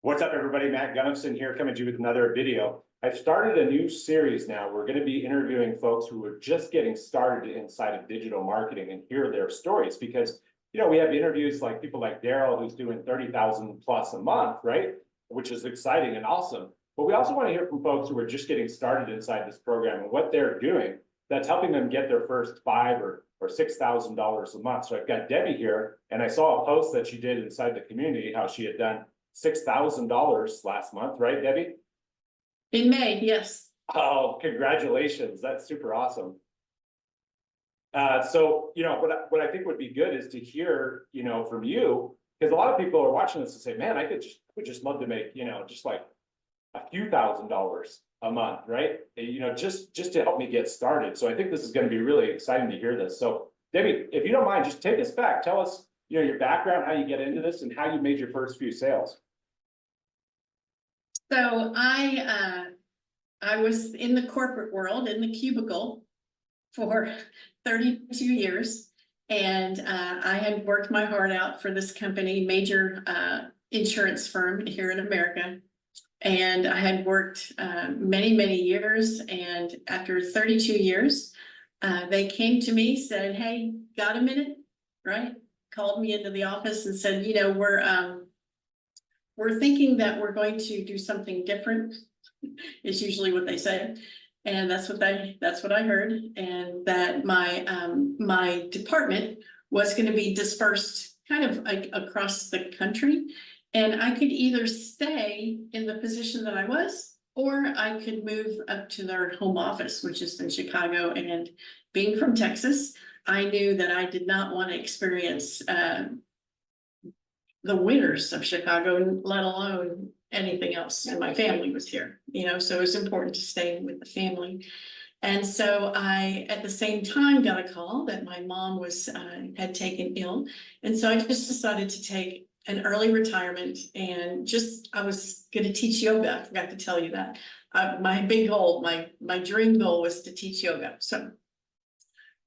What's up, everybody? Matt Gunnison here, coming to you with another video. I've started a new series now. We're going to be interviewing folks who are just getting started inside of digital marketing and hear their stories because, we have interviews like people like Daryl, who's doing 30,000 plus a month, right? Which is exciting and awesome. But we also want to hear from folks who are just getting started inside this program and what they're doing that's helping them get their first $5,000 or $6,000 a month. So I've got Debbie here, and I saw a post that she did inside the community, how she had done $6,000 last month, right, Debbie? In May, yes. Oh, congratulations. That's super awesome. So, what I think would be good is to hear, from you, because a lot of people are watching this and say, man, I would just love to make, just like a few $1,000s a month, right? Just to help me get started. So I think this is going to be really exciting to hear this. So Debbie, if you don't mind, just take us back. Tell us, your background, how you get into this and how you made your first few sales. So I was in the corporate world, in the cubicle for 32 years. And I had worked my heart out for this company, major insurance firm here in America. And I had worked many, many years. And after 32 years, they came to me, said, hey, got a minute, right? Called me into the office and said, we're thinking that we're going to do something different, is usually what they say. And that's what I heard. And that my department was going to be dispersed kind of like across the country. And I could either stay in the position that I was, or I could move up to their home office, which is in Chicago. And being from Texas, I knew that I did not want to experience the winters of Chicago, let alone anything else. And my family was here, so it was important to stay with the family. And so I, at the same time, got a call that my mom was had taken ill. And so I just decided to take an early retirement and I was going to teach yoga. I forgot to tell you that. My big goal, my dream goal was to teach yoga. So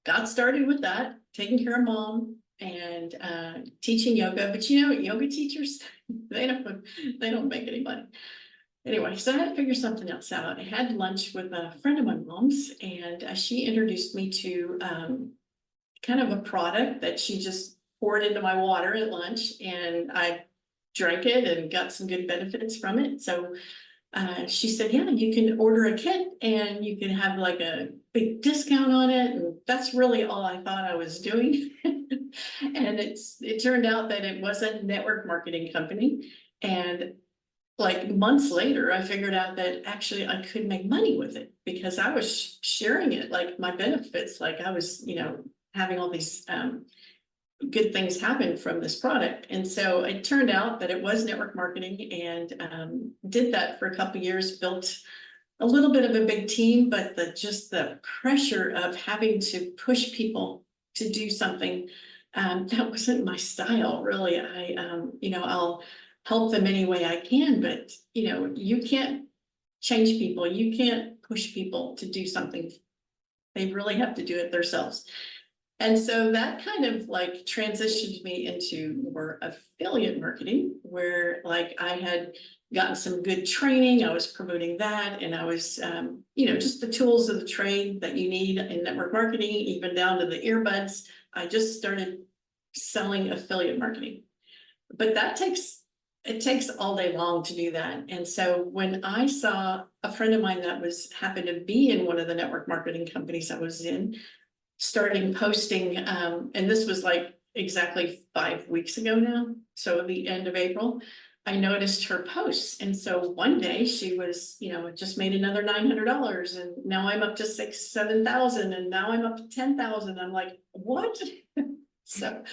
got started with that, taking care of mom and teaching yoga. But yoga teachers, they don't make any money. Anyway, so I had to figure something else out. I had lunch with a friend of my mom's, and she introduced me to kind of a product that she just poured into my water at lunch, and I drank it and got some good benefits from it. So she said, yeah, you can order a kit and you can have like a big discount on it. And that's really all I thought I was doing. And it turned out that it was a network marketing company. And like months later, I figured out that actually I could make money with it because I was sharing it, like my benefits, like I was, having all these good things happen from this product. And so it turned out that it was network marketing, and did that for a couple of years, built a little bit of a big team, but the pressure of having to push people to do something, that wasn't my style, really. I'll help them any way I can, but you can't change people. You can't push people to do something. They really have to do it themselves. And so that kind of like transitioned me into more affiliate marketing, where like I had gotten some good training. I was promoting that, and I was, just the tools of the trade that you need in network marketing, even down to the earbuds. I just started selling affiliate marketing, but it takes all day long to do that. And so when I saw a friend of mine that happened to be in one of the network marketing companies I was in, starting posting, and this was like exactly 5 weeks ago now, so the end of April, I noticed her posts. And so one day she was, just made another $900, and now I'm up to 7,000, and now I'm up to 10,000. I'm like, what? So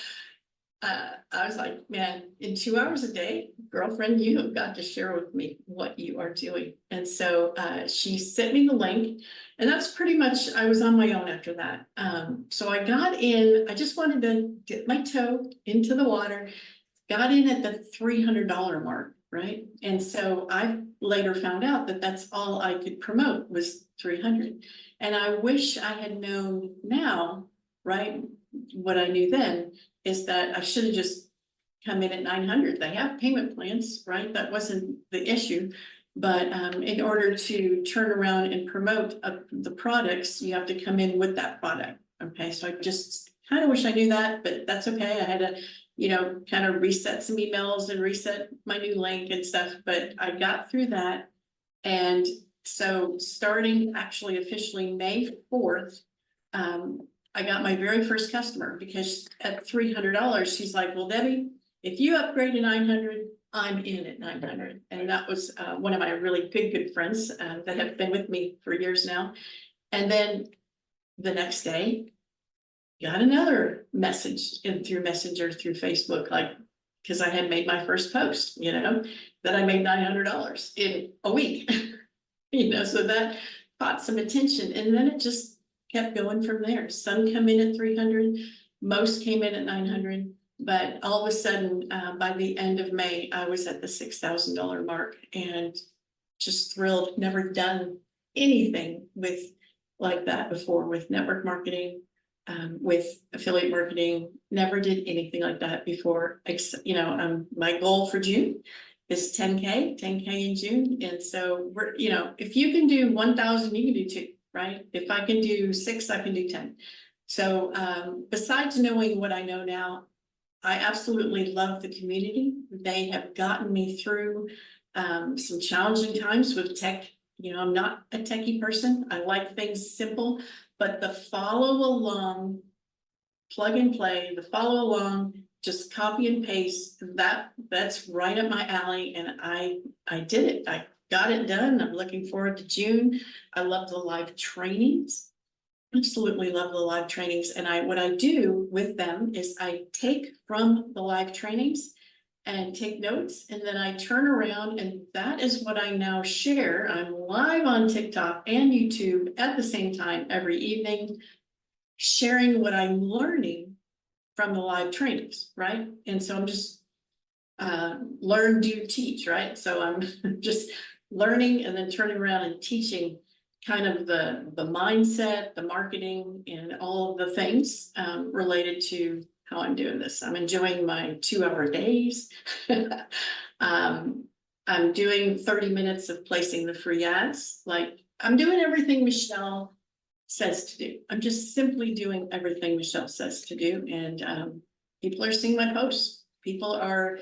I was like, man, in 2 hours a day, girlfriend, you have got to share with me what you are doing. And so she sent me the link, and that's pretty much, I was on my own after that. So I got in, I just wanted to dip my toe into the water, got in at the $300 mark, right? And so I later found out that that's all I could promote was 300. And I wish I had known now, right? What I knew then is that I should have just come in at 900. They have payment plans, right? That wasn't the issue. But in order to turn around and promote the products, you have to come in with that product. Okay, so I just kind of wish I knew that, but that's okay. I had to, you know, kind of reset some emails and reset my new link and stuff, but I got through that. And so starting actually officially May 4th, I got my very first customer because at $300, she's like, well, Debbie, if you upgrade to 900, I'm in at 900. And that was one of my really good friends that have been with me for years now. And then the next day, got another message in through Messenger, through Facebook, like, because I had made my first post, you know, that I made $900 in a week. You know, so that caught some attention, and then it just kept going from there. Some come in at 300, most came in at 900, but all of a sudden, by the end of May, I was at the $6,000 mark and just thrilled. Never done anything with like that before with network marketing, with affiliate marketing. Never did anything like that before. You know, my goal for June is 10K in June. And so we're, you know, if you can do 1,000, you can do 2, right? If I can do 6, I can do 10. So besides knowing what I know now, I absolutely love the community. They have gotten me through some challenging times with tech. You know, I'm not a techie person. I like things simple, but the follow along, plug and play, the follow along, just copy and paste, that's right up my alley. And I did it. I got it done. I'm looking forward to June. I love the live trainings. Absolutely love the live trainings. And what I do with them is I take from the live trainings and take notes, and then I turn around, and that is what I now share. I'm live on TikTok and YouTube at the same time every evening, sharing what I'm learning from the live trainings, right? And so I'm just learn, do, teach, right? So I'm just learning and then turning around and teaching kind of the mindset, the marketing, and all of the things related to how I'm doing this. I'm enjoying my 2-hour days. I'm doing 30 minutes of placing the free ads. Like, I'm doing everything Michelle says to do. I'm just simply doing everything Michelle says to do. And people are seeing my posts. People are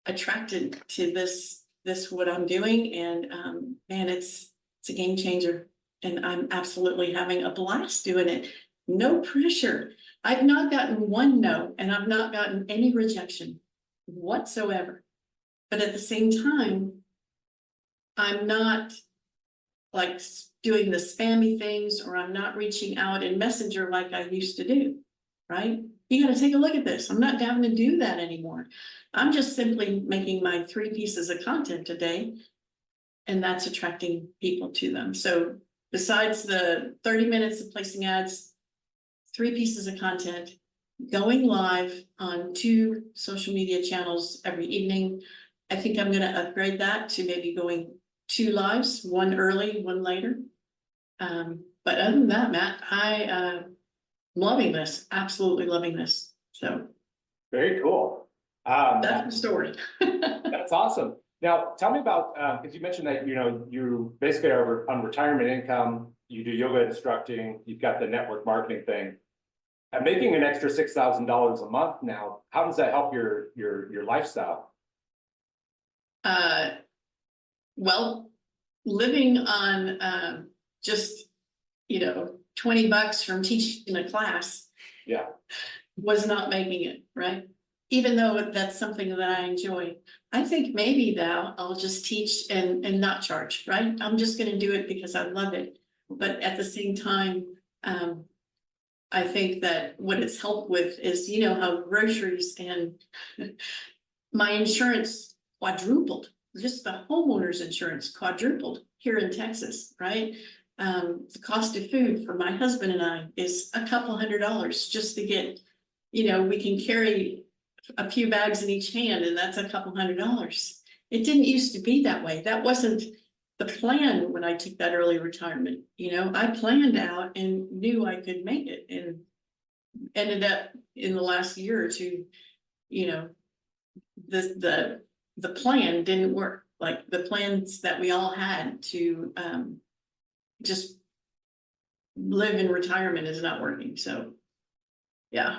attracted to this what I'm doing. And man, it's a game changer. And I'm absolutely having a blast doing it. No pressure. I've not gotten one no, and I've not gotten any rejection whatsoever. But at the same time, I'm not like doing the spammy things, or I'm not reaching out in Messenger like I used to do, right? You got to take a look at this. I'm not having to do that anymore. I'm just simply making my 3 pieces of content a day, and that's attracting people to them. So besides the 30 minutes of placing ads, 3 pieces of content, going live on 2 social media channels every evening. I think I'm going to upgrade that to maybe going 2 lives, 1 early, 1 later. But other than that, Matt, I'm loving this, absolutely loving this. So Very cool. that's the story. That's awesome. Now, tell me about, because you mentioned that, you know, you basically are on retirement income, you do yoga instructing, you've got the network marketing thing. And making an extra $6,000 a month now, how does that help your lifestyle? Well, living on just, you know, $20 from teaching a class, Yeah, was not making it, right? Even though that's something that I enjoy. I think maybe now I'll just teach and not charge, right? I'm just gonna do it because I love it. But at the same time, I think that what it's helped with is, you know, how groceries and my insurance quadrupled, just the homeowner's insurance quadrupled here in Texas, right? The cost of food for my husband and I is a couple $100 just to get, you know, we can carry a few bags in each hand, and that's a couple $100. It didn't used to be that way. That wasn't the plan when I took that early retirement. You know, I planned out and knew I could make it, and ended up in the last year or two, you know, the plan didn't work, like the plans that we all had to, just live in retirement is not working, so. Yeah.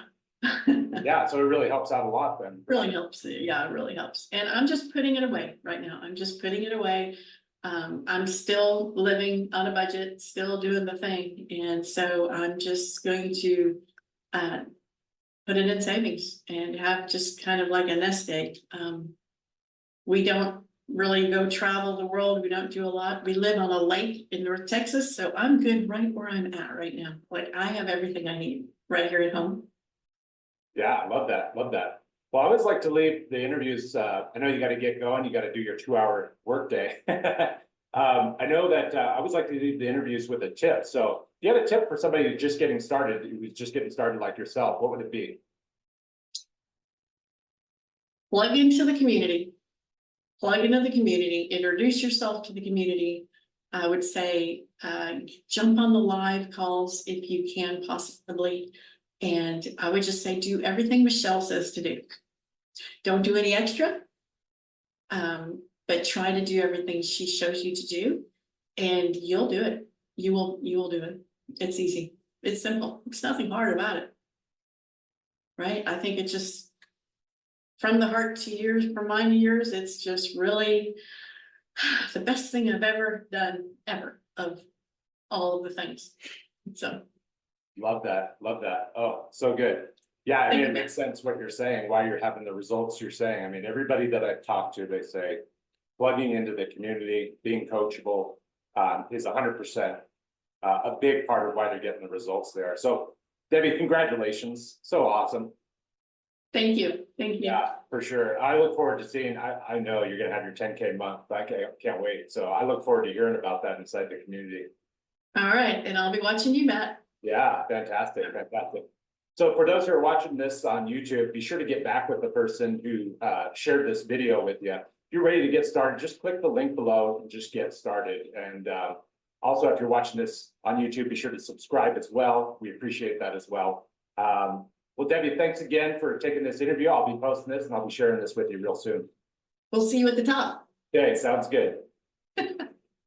Yeah, so it really helps out a lot then. Really helps, yeah, it really helps, and I'm just putting it away right now, I'm just putting it away. I'm still living on a budget, still doing the thing, and so I'm just going to, put it in savings and have just kind of like a nest egg. We don't really go travel the world, we don't do a lot, we live on a lake in North Texas, so I'm good right where I'm at right now, like I have everything I need right here at home. Yeah, I love that, love that. Well, I always like to leave the interviews, I know you gotta get going, you gotta do your 2-hour workday. I know that, I always like to leave the interviews with a tip, so if you had a tip for somebody who's just getting started, who's just getting started like yourself, what would it be? Plug into the community. Plug into the community, introduce yourself to the community. I would say, jump on the live calls if you can possibly. And I would just say, do everything Michelle says to do. Don't do any extra. But try to do everything she shows you to do, and you'll do it. You will do it. It's easy. It's simple. It's nothing hard about it. Right? I think it just, from the heart to yours, from mine to yours, it's just really the best thing I've ever done, ever, of all of the things. So. Love that, love that. Oh, so good. Yeah, I mean, it makes sense what you're saying, why you're having the results you're saying. I mean, everybody that I've talked to, they say plugging into the community, being coachable, is 100% a big part of why they're getting the results there. So Debbie, congratulations. So awesome. Thank you, thank you. Yeah, for sure. I look forward to seeing, I know you're gonna have your 10K month. I can't wait. So I look forward to hearing about that inside the community. All right, and I'll be watching you, Matt. Yeah, fantastic, fantastic. So for those who are watching this on YouTube, be sure to get back with the person who shared this video with you. If you're ready to get started, just click the link below and just get started. And also, if you're watching this on YouTube, be sure to subscribe as well. We appreciate that as well. Well, Debbie, thanks again for taking this interview. I'll be posting this and I'll be sharing this with you real soon. We'll see you at the top. Okay, sounds good.